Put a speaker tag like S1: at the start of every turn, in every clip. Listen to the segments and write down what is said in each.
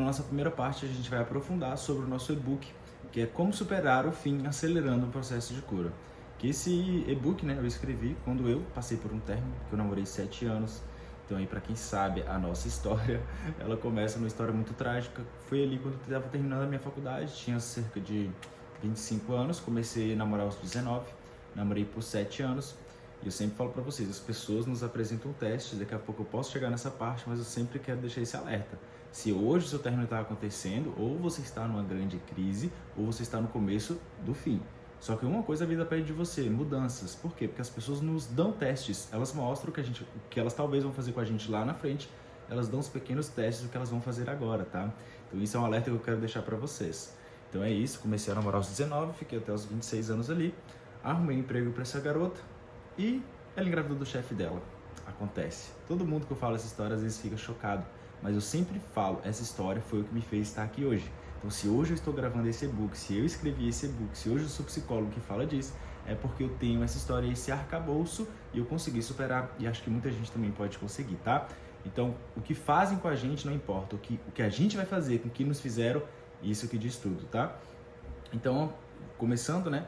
S1: nossa primeira parte, a gente vai aprofundar sobre o nosso e-book, que é Como Superar o Fim Acelerando o Processo de Cura. Que esse e-book, né, eu escrevi quando eu passei por um término, que eu namorei 7 anos. Então aí, para quem sabe a nossa história, ela começa numa história muito trágica. Foi ali quando eu estava terminando a minha faculdade, tinha cerca de 25 anos, comecei a namorar aos 19, namorei por 7 anos. E eu sempre falo para vocês, as pessoas nos apresentam testes, daqui a pouco eu posso chegar nessa parte, mas eu sempre quero deixar esse alerta. Se hoje o seu término está acontecendo, ou você está numa grande crise, ou você está no começo do fim. Só que uma coisa a vida pede de você, mudanças. Por quê? Porque as pessoas nos dão testes, elas mostram o que elas talvez vão fazer com a gente lá na frente, elas dão os pequenos testes do que elas vão fazer agora, tá? Então isso é um alerta que eu quero deixar para vocês. Então é isso, comecei a namorar aos 19, fiquei até os 26 anos ali, arrumei um emprego para essa garota e ela engravidou do chefe dela. Acontece. Todo mundo que eu falo essa história às vezes fica chocado, mas eu sempre falo, essa história foi o que me fez estar aqui hoje. Então, se hoje eu estou gravando esse e-book, se eu escrevi esse e-book, se hoje eu sou psicólogo que fala disso, é porque eu tenho essa história, esse arcabouço e eu consegui superar. E acho que muita gente também pode conseguir, tá? Então, o que fazem com a gente não importa. O que a gente vai fazer com o que nos fizeram, isso que diz tudo, tá? Então, começando, né?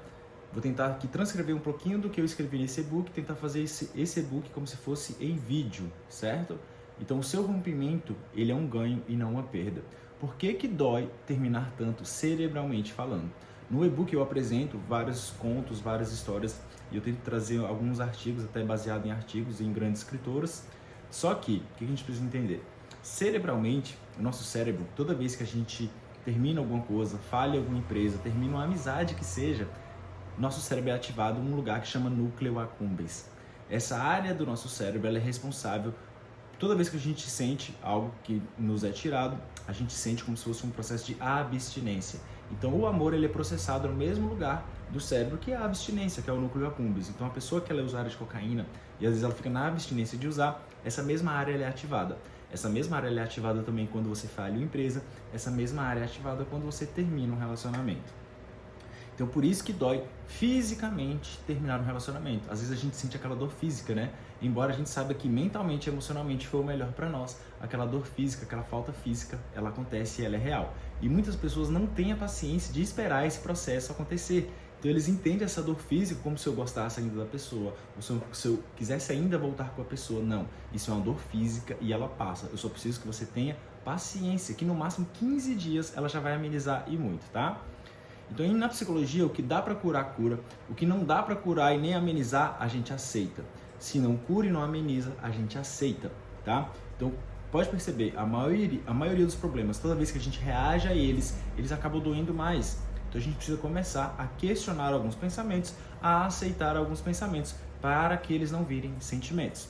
S1: Vou tentar aqui transcrever um pouquinho do que eu escrevi nesse e-book, tentar fazer esse e-book como se fosse em vídeo, certo? Então, o seu rompimento, ele é um ganho e não uma perda. Por que que dói terminar tanto cerebralmente falando? No e-book eu apresento vários contos, várias histórias e eu tento trazer alguns artigos, até baseado em artigos em grandes escritoras. Só que, o que a gente precisa entender? Cerebralmente, o nosso cérebro, toda vez que a gente termina alguma coisa, falha alguma empresa, termina uma amizade que seja, nosso cérebro é ativado em um lugar que chama núcleo accumbens. Essa área do nosso cérebro ela é responsável. Toda vez que a gente sente algo que nos é tirado, a gente sente como se fosse um processo de abstinência. Então o amor ele é processado no mesmo lugar do cérebro que é a abstinência, que é o núcleo accumbens. Então a pessoa que ela é usuária de cocaína e às vezes ela fica na abstinência de usar, essa mesma área ela é ativada. Essa mesma área ela é ativada também quando você falha uma empresa, essa mesma área é ativada quando você termina um relacionamento. Então por isso que dói fisicamente terminar um relacionamento. Às vezes a gente sente aquela dor física, né? Embora a gente saiba que mentalmente e emocionalmente foi o melhor para nós, aquela dor física, aquela falta física, ela acontece e ela é real. E muitas pessoas não têm a paciência de esperar esse processo acontecer. Então eles entendem essa dor física como se eu gostasse ainda da pessoa, ou se eu quisesse ainda voltar com a pessoa. Não, isso é uma dor física e ela passa. Eu só preciso que você tenha paciência, que no máximo 15 dias ela já vai amenizar e muito, tá? Então, na psicologia, o que dá para curar, cura. O que não dá para curar e nem amenizar, a gente aceita. Se não cura e não ameniza, a gente aceita, tá? Então, pode perceber, a maioria dos problemas, toda vez que a gente reage a eles acabam doendo mais. Então, a gente precisa começar a questionar alguns pensamentos, a aceitar alguns pensamentos, para que eles não virem sentimentos.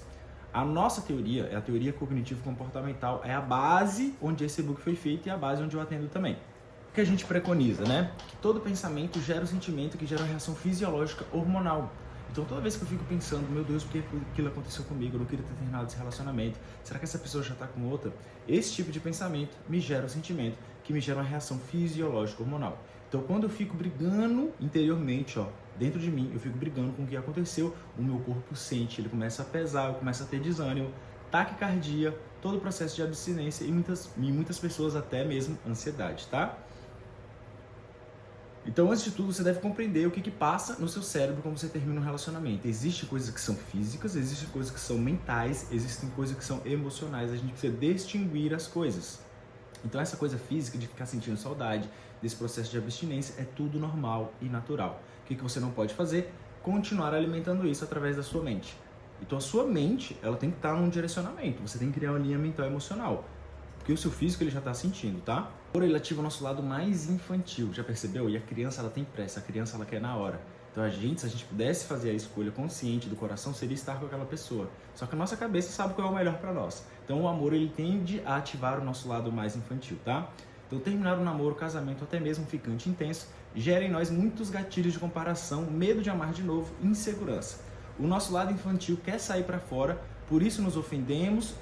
S1: A nossa teoria, é a teoria cognitivo-comportamental, é a base onde esse e-book foi feito e a base onde eu atendo também. O que a gente preconiza, né? Que todo pensamento gera um sentimento que gera uma reação fisiológica hormonal. Então toda vez que eu fico pensando, meu Deus, por que aquilo aconteceu comigo? Eu não queria ter terminado esse relacionamento. Será que essa pessoa já está com outra? Esse tipo de pensamento me gera um sentimento que me gera uma reação fisiológica hormonal. Então quando eu fico brigando interiormente, ó, dentro de mim, eu fico brigando com o que aconteceu, o meu corpo sente, ele começa a pesar, eu começo a ter desânimo, taquicardia, todo o processo de abstinência e muitas pessoas até mesmo ansiedade, tá? Então, antes de tudo, você deve compreender o que passa no seu cérebro quando você termina um relacionamento. Existem coisas que são físicas, existem coisas que são mentais, existem coisas que são emocionais. A gente precisa distinguir as coisas. Então, essa coisa física de ficar sentindo saudade, desse processo de abstinência, é tudo normal e natural. O que você não pode fazer? Continuar alimentando isso através da sua mente. Então, a sua mente, ela tem que estar num direcionamento. Você tem que criar uma linha mental e emocional. Porque o seu físico ele já está sentindo, tá? Por ele ativa o nosso lado mais infantil, já percebeu? E a criança ela tem pressa, a criança ela quer na hora. Então se a gente pudesse fazer a escolha consciente do coração, seria estar com aquela pessoa. Só que a nossa cabeça sabe qual é o melhor para nós. Então o amor ele tende a ativar o nosso lado mais infantil, tá? Então terminar o namoro, o casamento, até mesmo um ficante intenso, gera em nós muitos gatilhos de comparação, medo de amar de novo, insegurança. O nosso lado infantil quer sair para fora, por isso nos ofendemos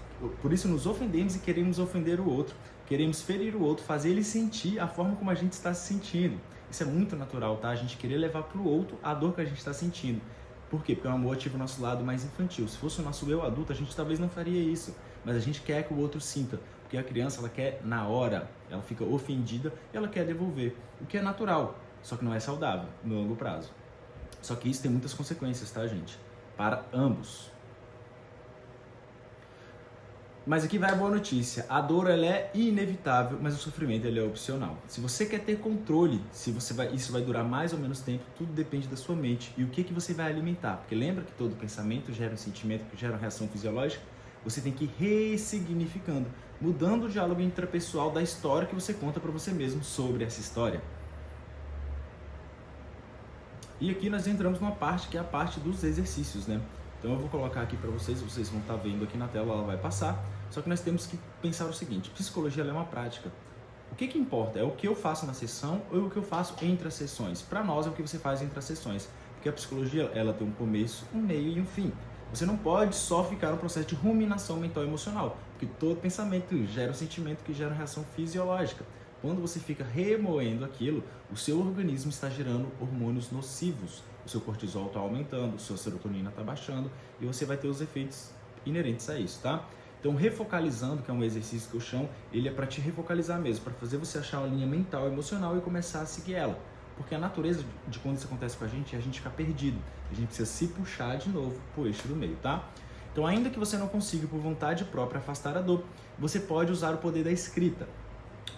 S1: e queremos ofender o outro, queremos ferir o outro, fazer ele sentir a forma como a gente está se sentindo. Isso é muito natural, tá? A gente querer levar para o outro a dor que a gente está sentindo. Por quê? Porque o amor ativa o nosso lado mais infantil. Se fosse o nosso eu adulto, a gente talvez não faria isso, mas a gente quer que o outro sinta. Porque a criança, ela quer na hora, ela fica ofendida e ela quer devolver, o que é natural, só que não é saudável no longo prazo. Só que isso tem muitas consequências, tá, gente? Para ambos. Mas aqui vai a boa notícia. A dor, ela é inevitável, mas o sofrimento, ele é opcional. Se você quer ter controle, se isso vai durar mais ou menos tempo, tudo depende da sua mente e o que você vai alimentar. Porque lembra que todo pensamento gera um sentimento, que gera uma reação fisiológica? Você tem que ir ressignificando, mudando o diálogo intrapessoal da história que você conta para você mesmo sobre essa história. E aqui nós entramos numa parte que é a parte dos exercícios, né? Então eu vou colocar aqui para vocês vão estar vendo aqui na tela, ela vai passar. Só que nós temos que pensar o seguinte, psicologia ela é uma prática. O que importa? É o que eu faço na sessão ou o que eu faço entre as sessões? Para nós é o que você faz entre as sessões. Porque a psicologia, ela tem um começo, um meio e um fim. Você não pode só ficar no processo de ruminação mental e emocional, porque todo pensamento gera um sentimento que gera uma reação fisiológica. Quando você fica remoendo aquilo, o seu organismo está gerando hormônios nocivos. O seu cortisol está aumentando, a sua serotonina está baixando e você vai ter os efeitos inerentes a isso, tá? Então, refocalizando, que é um exercício que eu chamo, ele é para te refocalizar mesmo, para fazer você achar uma linha mental e emocional e começar a seguir ela. Porque a natureza de quando isso acontece com a gente é a gente ficar perdido. A gente precisa se puxar de novo pro eixo do meio, tá? Então, ainda que você não consiga, por vontade própria, afastar a dor, você pode usar o poder da escrita.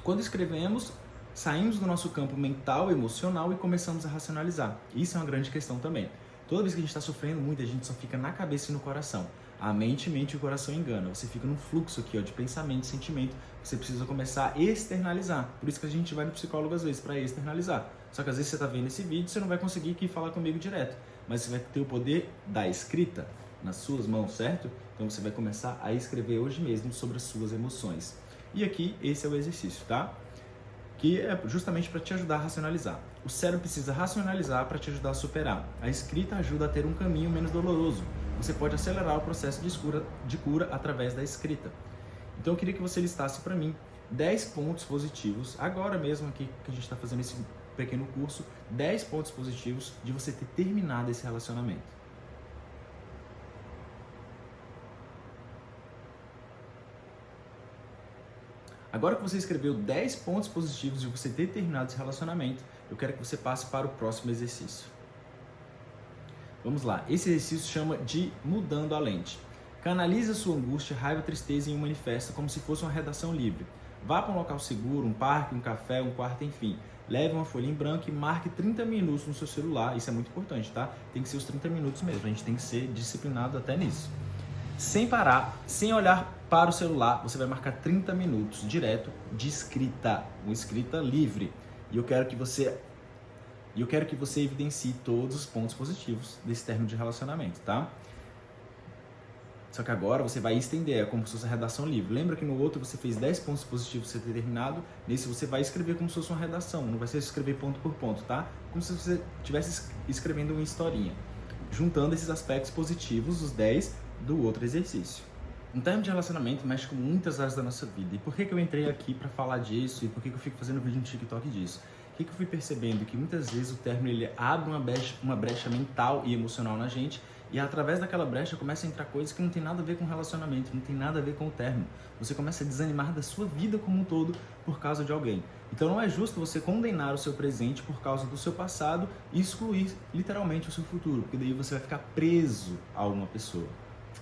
S1: Quando escrevemos, saímos do nosso campo mental e emocional e começamos a racionalizar. Isso é uma grande questão também. Toda vez que a gente está sofrendo muito, a gente só fica na cabeça e no coração. A mente mente e o coração engana. Você fica num fluxo aqui, ó, de pensamento e sentimento. Você precisa começar a externalizar. Por isso que a gente vai no psicólogo às vezes para externalizar. Só que às vezes você está vendo esse vídeo e você não vai conseguir aqui falar comigo direto. Mas você vai ter o poder da escrita nas suas mãos, certo? Então você vai começar a escrever hoje mesmo sobre as suas emoções. E aqui, esse é o exercício, tá? Que é justamente para te ajudar a racionalizar. O cérebro precisa racionalizar para te ajudar a superar. A escrita ajuda a ter um caminho menos doloroso. Você pode acelerar o processo de cura através da escrita. Então eu queria que você listasse para mim 10 pontos positivos, agora mesmo aqui que a gente está fazendo esse pequeno curso, 10 pontos positivos de você ter terminado esse relacionamento. Agora que você escreveu 10 pontos positivos de você ter terminado esse relacionamento, eu quero que você passe para o próximo exercício. Vamos lá, esse exercício chama de mudando a lente. Canalize a sua angústia, raiva, tristeza em um manifesto como se fosse uma redação livre. Vá para um local seguro, um parque, um café, um quarto, enfim. Leve uma folha em branco e marque 30 minutos no seu celular. Isso é muito importante, tá? Tem que ser os 30 minutos mesmo, a gente tem que ser disciplinado até nisso. Sem parar, sem olhar para o celular, você vai marcar 30 minutos direto de escrita, uma escrita livre. E eu quero que você evidencie todos os pontos positivos desse término de relacionamento, tá? Só que agora você vai estender, é como se fosse uma redação livre. Lembra que no outro você fez 10 pontos positivos você ter terminado? Nesse você vai escrever como se fosse uma redação, não vai ser escrever ponto por ponto, tá? Como se você estivesse escrevendo uma historinha, juntando esses aspectos positivos, os 10, do outro exercício. Um término de relacionamento mexe com muitas áreas da nossa vida. E por que eu entrei aqui para falar disso? E por que eu fico fazendo vídeo no TikTok disso? O que eu fui percebendo? Que muitas vezes o término ele abre uma brecha mental e emocional na gente, e através daquela brecha começa a entrar coisas que não tem nada a ver com relacionamento, não tem nada a ver com o término. Você começa a desanimar da sua vida como um todo por causa de alguém. Então não é justo você condenar o seu presente por causa do seu passado e excluir literalmente o seu futuro, porque daí você vai ficar preso a uma pessoa.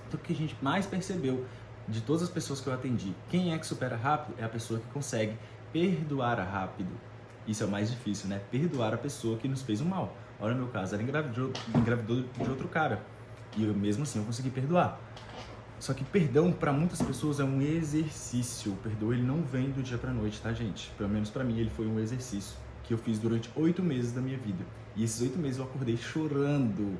S1: Então o que a gente mais percebeu de todas as pessoas que eu atendi, quem é que supera rápido é a pessoa que consegue perdoar rápido. Isso é o mais difícil, né? Perdoar a pessoa que nos fez um mal. Olha o meu caso, ela engravidou de outro cara. E eu, mesmo assim eu consegui perdoar. Só que perdão para muitas pessoas é um exercício. O perdão ele não vem do dia para noite, tá, gente? Pelo menos para mim ele foi um exercício que eu fiz durante 8 meses da minha vida. E esses 8 meses eu acordei chorando.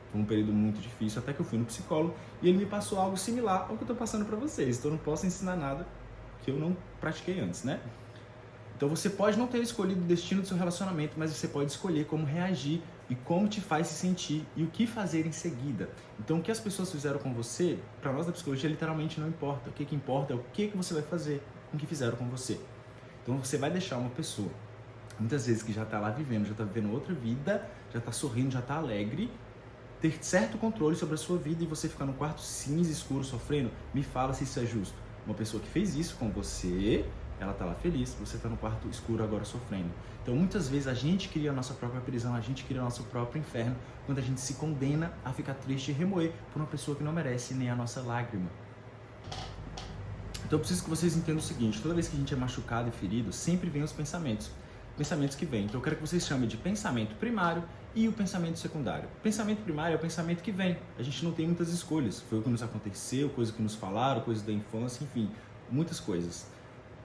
S1: Foi um período muito difícil, até que eu fui no psicólogo e ele me passou algo similar ao que eu tô passando para vocês. Então eu não posso ensinar nada que eu não pratiquei antes, né? Então você pode não ter escolhido o destino do seu relacionamento, mas você pode escolher como reagir e como te faz se sentir e o que fazer em seguida. Então o que as pessoas fizeram com você, para nós da psicologia, literalmente não importa. O que importa é o que você vai fazer com o que fizeram com você. Então você vai deixar uma pessoa, muitas vezes que já está lá vivendo, já está vivendo outra vida, já está sorrindo, já está alegre, ter certo controle sobre a sua vida e você ficar no quarto cinza escuro sofrendo. Me fala se isso é justo. Uma pessoa que fez isso com você, ela tá lá feliz, você tá no quarto escuro agora sofrendo. Então, muitas vezes a gente cria a nossa própria prisão, a gente cria o nosso próprio inferno, quando a gente se condena a ficar triste e remoer por uma pessoa que não merece nem a nossa lágrima. Então, eu preciso que vocês entendam o seguinte, toda vez que a gente é machucado e ferido, sempre vem os pensamentos que vêm. Então, eu quero que vocês chamem de pensamento primário e o pensamento secundário. O pensamento primário é o pensamento que vem. A gente não tem muitas escolhas. Foi o que nos aconteceu, coisa que nos falaram, coisas da infância, enfim, muitas coisas.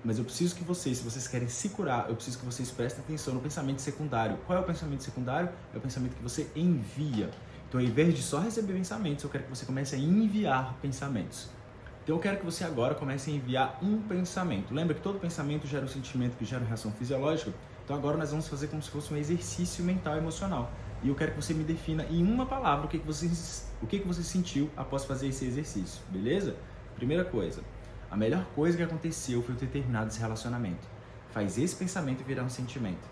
S1: Mas eu preciso que vocês, se vocês querem se curar, eu preciso que vocês prestem atenção no pensamento secundário. Qual é o pensamento secundário? É o pensamento que você envia. Então, ao invés de só receber pensamentos, eu quero que você comece a enviar pensamentos. Então, eu quero que você agora comece a enviar um pensamento. Lembra que todo pensamento gera um sentimento que gera uma reação fisiológica? Então, agora nós vamos fazer como se fosse um exercício mental e emocional. E eu quero que você me defina em uma palavra o que você sentiu após fazer esse exercício, beleza? Primeira coisa, a melhor coisa que aconteceu foi eu ter terminado esse relacionamento. Faz esse pensamento virar um sentimento.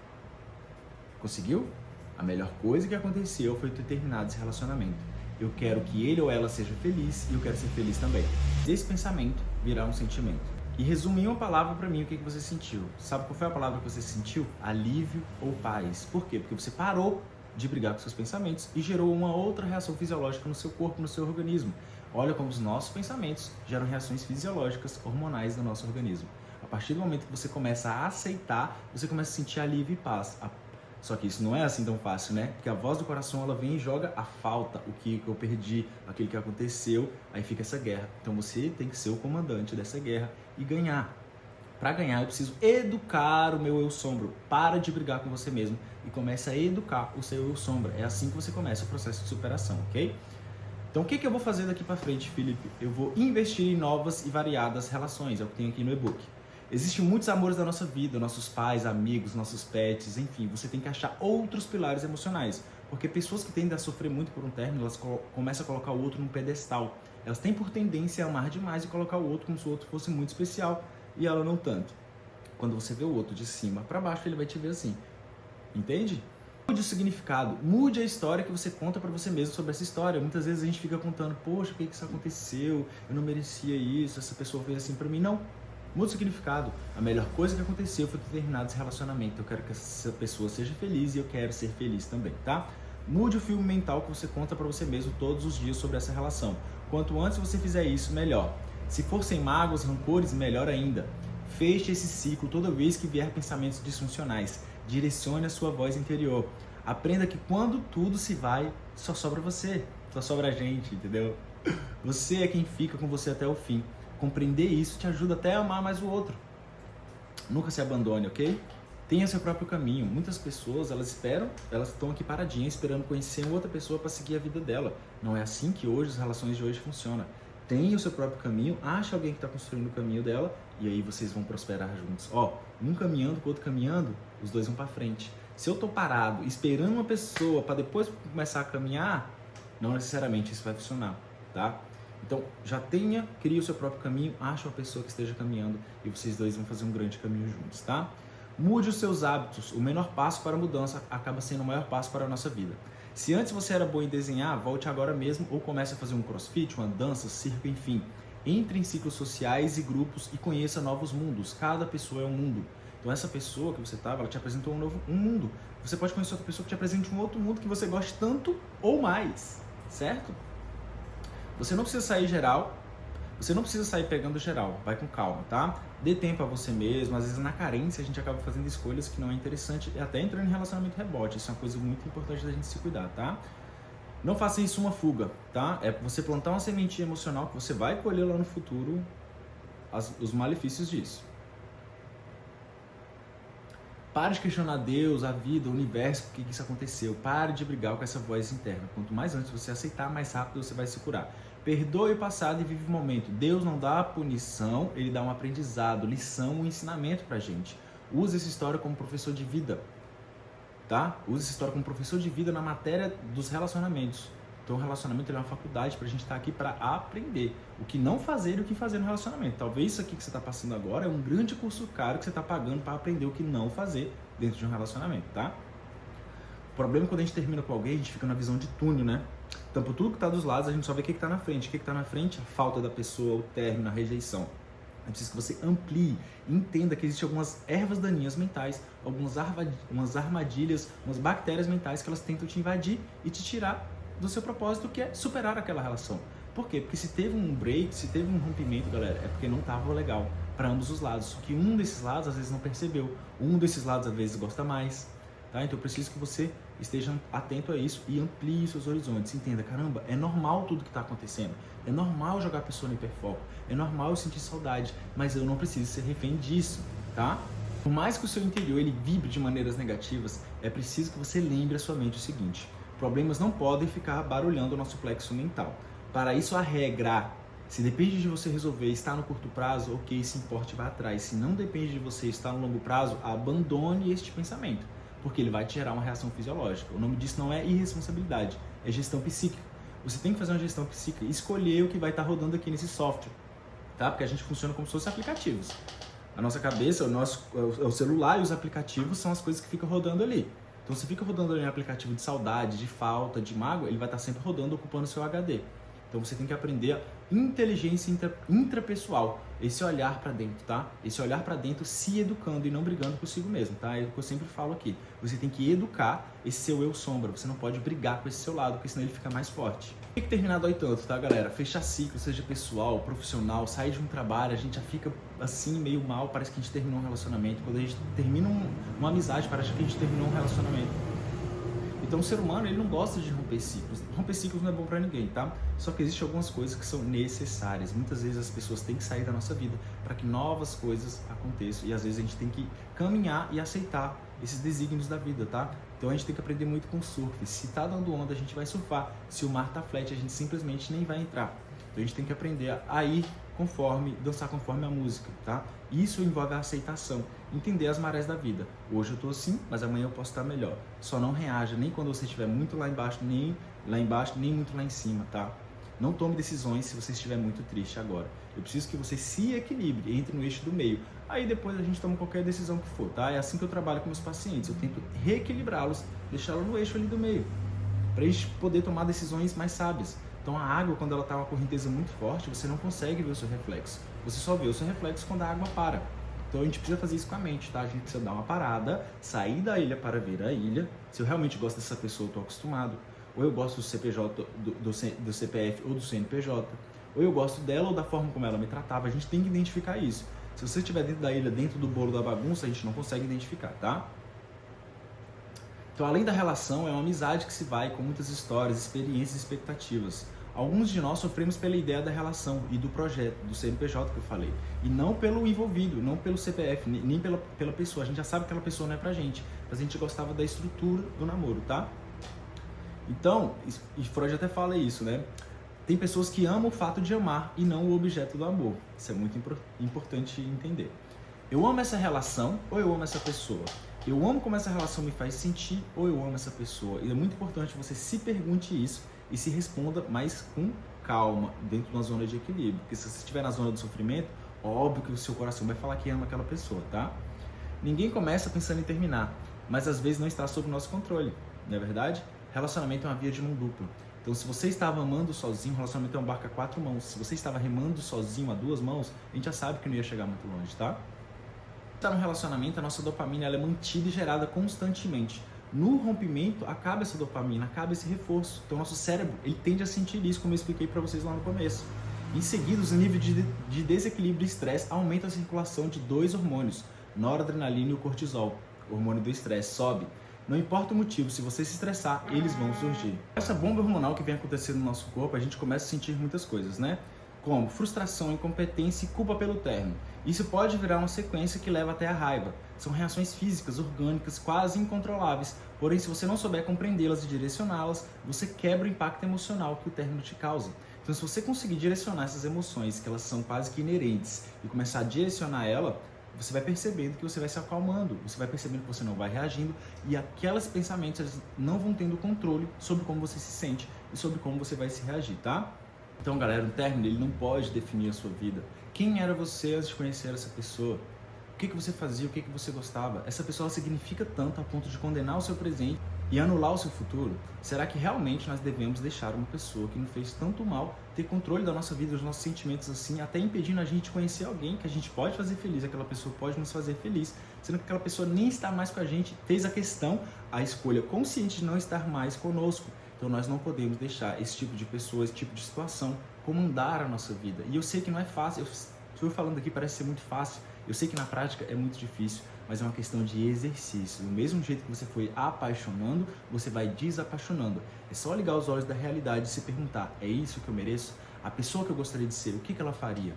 S1: Conseguiu? A melhor coisa que aconteceu foi eu ter terminado esse relacionamento. Eu quero que ele ou ela seja feliz e eu quero ser feliz também. Esse pensamento virar um sentimento. E resume em uma palavra pra mim o que você sentiu. Sabe qual foi a palavra que você sentiu? Alívio ou paz. Por quê? Porque você parou de brigar com seus pensamentos e gerou uma outra reação fisiológica no seu corpo, no seu organismo. Olha como os nossos pensamentos geram reações fisiológicas, hormonais no nosso organismo. A partir do momento que você começa a aceitar, você começa a sentir alívio e paz. Só que isso não é assim tão fácil, né? Porque a voz do coração, ela vem e joga a falta, o que eu perdi, aquilo que aconteceu, aí fica essa guerra. Então você tem que ser o comandante dessa guerra e ganhar. Para ganhar, eu preciso educar o meu eu sombra. Para de brigar com você mesmo e comece a educar o seu eu sombra. É assim que você começa o processo de superação, ok? Então, o que eu vou fazer daqui para frente, Felipe? Eu vou investir em novas e variadas relações, é o que tem aqui no e-book. Existem muitos amores da nossa vida, nossos pais, amigos, nossos pets, enfim. Você tem que achar outros pilares emocionais. Porque pessoas que tendem a sofrer muito por um término, elas começam a colocar o outro num pedestal. Elas têm por tendência a amar demais e colocar o outro como se o outro fosse muito especial e ela não tanto. Quando você vê o outro de cima para baixo, ele vai te ver assim. Entende? Mude o significado, mude a história que você conta para você mesmo sobre essa história. Muitas vezes a gente fica contando, poxa, por que isso aconteceu? Eu não merecia isso, essa pessoa fez assim para mim. Não. Muda o significado. A melhor coisa que aconteceu foi ter terminado esse relacionamento. Eu quero que essa pessoa seja feliz e eu quero ser feliz também, tá? Mude o filme mental que você conta para você mesmo todos os dias sobre essa relação. Quanto antes você fizer isso, melhor. Se for sem mágoas, rancores, melhor ainda. Feche esse ciclo toda vez que vier pensamentos disfuncionais. Direcione a sua voz interior. Aprenda que quando tudo se vai, só sobra você. Só sobra a gente, entendeu? Você é quem fica com você até o fim. Compreender isso te ajuda até a amar mais o outro. Nunca se abandone, ok? Tenha seu próprio caminho. Muitas pessoas, elas estão aqui paradinhas, esperando conhecer outra pessoa para seguir a vida dela. Não é assim que hoje as relações de hoje funcionam. Tenha o seu próprio caminho, ache alguém que está construindo o caminho dela e aí vocês vão prosperar juntos. Um caminhando com o outro caminhando, os dois vão para frente. Se eu tô parado esperando uma pessoa para depois começar a caminhar, não necessariamente isso vai funcionar, tá? Então, crie o seu próprio caminho, ache uma pessoa que esteja caminhando e vocês dois vão fazer um grande caminho juntos, tá? Mude os seus hábitos. O menor passo para a mudança acaba sendo o maior passo para a nossa vida. Se antes você era bom em desenhar, volte agora mesmo ou comece a fazer um crossfit, uma dança, circo, enfim. Entre em ciclos sociais e grupos e conheça novos mundos. Cada pessoa é um mundo. Então, essa pessoa que você estava, ela te apresentou um mundo. Você pode conhecer outra pessoa que te apresente um outro mundo que você goste tanto ou mais, certo? Você não precisa sair geral, você não precisa sair pegando geral, vai com calma, tá? Dê tempo a você mesmo, às vezes na carência a gente acaba fazendo escolhas que não é interessante e até entrando em relacionamento rebote, isso é uma coisa muito importante da gente se cuidar, tá? Não faça isso uma fuga, tá? É você plantar uma sementinha emocional que você vai colher lá no futuro os malefícios disso. Pare de questionar Deus, a vida, o universo, por que isso aconteceu. Pare de brigar com essa voz interna. Quanto mais antes você aceitar, mais rápido você vai se curar. Perdoe o passado e vive o momento. Deus não dá punição, Ele dá um aprendizado, lição, um ensinamento pra gente. Use essa história como professor de vida, tá? Use essa história como professor de vida na matéria dos relacionamentos. Então o relacionamento é uma faculdade pra gente estar aqui para aprender o que não fazer e o que fazer no relacionamento. Talvez isso aqui que você está passando agora é um grande curso caro que você está pagando para aprender o que não fazer dentro de um relacionamento, tá? O problema é quando a gente termina com alguém, a gente fica na visão de túnel, né? Então, por tudo que está dos lados, a gente só vê o que está na frente. O que está na frente? A falta da pessoa, o término, a rejeição. É preciso que você amplie, entenda que existem algumas ervas daninhas mentais, umas armadilhas, umas bactérias mentais que elas tentam te invadir e te tirar do seu propósito, que é superar aquela relação. Por quê? Porque se teve um break, se teve um rompimento, galera, é porque não estava legal para ambos os lados. Só que um desses lados às vezes não percebeu, um desses lados às vezes gosta mais, tá? Então eu preciso que você esteja atento a isso e amplie seus horizontes. Entenda, caramba, é normal tudo que está acontecendo. É normal jogar a pessoa no hiperfoco. É normal eu sentir saudade, mas eu não preciso ser refém disso, tá? Por mais que o seu interior ele vibre de maneiras negativas, é preciso que você lembre a sua mente o seguinte: problemas não podem ficar barulhando o nosso plexo mental. Para isso, a regra, se depende de você resolver estar no curto prazo, ok, se importe, vá atrás. Se não depende de você estar no longo prazo, abandone este pensamento, porque ele vai te gerar uma reação fisiológica. O nome disso não é irresponsabilidade, é gestão psíquica. Você tem que fazer uma gestão psíquica e escolher o que vai estar rodando aqui nesse software, tá? Porque a gente funciona como se fossem aplicativos. A nossa cabeça, o celular e os aplicativos são as coisas que ficam rodando ali. Então, se fica rodando ali um aplicativo de saudade, de falta, de mágoa, ele vai estar sempre rodando, ocupando o seu HD. Então você tem que aprender a inteligência intrapessoal, esse olhar para dentro, tá? Esse olhar para dentro se educando e não brigando consigo mesmo, tá? É o que eu sempre falo aqui. Você tem que educar esse seu eu sombra, você não pode brigar com esse seu lado, porque senão ele fica mais forte. Tem que terminar dói tanto, tá, galera? Fechar ciclo, seja pessoal, profissional, sair de um trabalho, a gente já fica assim, meio mal, parece que a gente terminou um relacionamento. Quando a gente termina uma amizade, parece que a gente terminou um relacionamento. Então o ser humano ele não gosta de romper ciclos. Romper ciclos não é bom pra ninguém, tá? Só que existem algumas coisas que são necessárias. Muitas vezes as pessoas têm que sair da nossa vida para que novas coisas aconteçam. E às vezes a gente tem que caminhar e aceitar esses desígnios da vida, tá? Então a gente tem que aprender muito com o surf. Se tá dando onda, a gente vai surfar. Se o mar tá flat, a gente simplesmente nem vai entrar. Então a gente tem que aprender a ir dançar conforme a música, tá? Isso envolve a aceitação, entender as marés da vida. Hoje eu tô assim, mas amanhã eu posso estar melhor. Só não reaja nem quando você estiver muito lá embaixo, nem muito lá em cima, tá? Não tome decisões se você estiver muito triste agora. Eu preciso que você se equilibre, entre no eixo do meio. Aí depois a gente toma qualquer decisão que for, tá? É assim que eu trabalho com meus pacientes. Eu tento reequilibrá-los, deixá-los no eixo ali do meio, pra gente poder tomar decisões mais sábias. Então a água, quando ela está uma correnteza muito forte, você não consegue ver o seu reflexo. Você só vê o seu reflexo quando a água para. Então a gente precisa fazer isso com a mente, tá? A gente precisa dar uma parada, sair da ilha para ver a ilha. Se eu realmente gosto dessa pessoa, eu estou acostumado. Ou eu gosto do CPJ, do CPF ou do CNPJ. Ou eu gosto dela ou da forma como ela me tratava. A gente tem que identificar isso. Se você estiver dentro da ilha, dentro do bolo da bagunça, a gente não consegue identificar, tá? Então, além da relação, é uma amizade que se vai com muitas histórias, experiências e expectativas. Alguns de nós sofremos pela ideia da relação e do projeto, do CNPJ que eu falei. E não pelo envolvido, não pelo CPF, nem pela pessoa. A gente já sabe que aquela pessoa não é pra gente, mas a gente gostava da estrutura do namoro, tá? Então, e Freud até fala isso, né? Tem pessoas que amam o fato de amar e não o objeto do amor. Isso é muito importante entender. Eu amo essa relação ou eu amo essa pessoa? Eu amo como essa relação me faz sentir ou eu amo essa pessoa? E é muito importante você se pergunte isso e se responda, mas com calma, dentro de uma zona de equilíbrio. Porque se você estiver na zona do sofrimento, óbvio que o seu coração vai falar que ama aquela pessoa, tá? Ninguém começa pensando em terminar, mas às vezes não está sob o nosso controle, não é verdade? Relacionamento é uma via de mão dupla. Então, se você estava amando sozinho, o relacionamento é um barco a 4 mãos. Se você estava remando sozinho a 2 mãos, a gente já sabe que não ia chegar muito longe, tá? Está no relacionamento, a nossa dopamina ela é mantida e gerada constantemente. No rompimento, acaba essa dopamina, acaba esse reforço. Então, nosso cérebro ele tende a sentir isso, como eu expliquei para vocês lá no começo. Em seguida, os níveis de desequilíbrio e estresse aumentam a circulação de 2 hormônios, noradrenalina e o cortisol. O hormônio do estresse sobe. Não importa o motivo, se você se estressar, eles vão surgir. Essa bomba hormonal que vem acontecendo no nosso corpo, a gente começa a sentir muitas coisas, né? Como frustração, incompetência e culpa pelo término. Isso pode virar uma sequência que leva até a raiva. São reações físicas, orgânicas, quase incontroláveis. Porém, se você não souber compreendê-las e direcioná-las, você quebra o impacto emocional que o término te causa. Então, se você conseguir direcionar essas emoções, que elas são quase que inerentes, e começar a direcionar ela, você vai percebendo que você vai se acalmando, você vai percebendo que você não vai reagindo e aqueles pensamentos eles não vão tendo controle sobre como você se sente e sobre como você vai se reagir, tá? Então, galera, o término ele não pode definir a sua vida. Quem era você antes de conhecer essa pessoa? que você fazia, o que você gostava. Essa pessoa significa tanto a ponto de condenar o seu presente e anular o seu futuro? Será que realmente nós devemos deixar uma pessoa que nos fez tanto mal ter controle da nossa vida, dos nossos sentimentos assim, até impedindo a gente de conhecer alguém que a gente pode fazer feliz, aquela pessoa pode nos fazer feliz, sendo que aquela pessoa nem está mais com a gente, fez a questão, a escolha consciente de não estar mais conosco. Então nós não podemos deixar esse tipo de pessoa, esse tipo de situação comandar a nossa vida. E eu sei que não é fácil, eu falando aqui parece ser muito fácil, eu sei que na prática é muito difícil, mas é uma questão de exercício. Do mesmo jeito que você foi apaixonando, você vai desapaixonando. É só ligar os olhos da realidade e se perguntar, é isso que eu mereço? A pessoa que eu gostaria de ser, o que ela faria?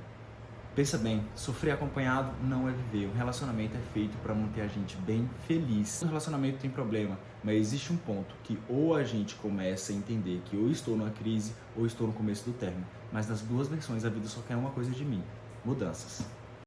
S1: Pensa bem, sofrer acompanhado não é viver. Um relacionamento é feito para manter a gente bem feliz. Um relacionamento tem problema, mas existe um ponto que ou a gente começa a entender que eu estou numa crise ou estou no começo do término. Mas nas duas versões a vida só quer uma coisa de mim, mudanças.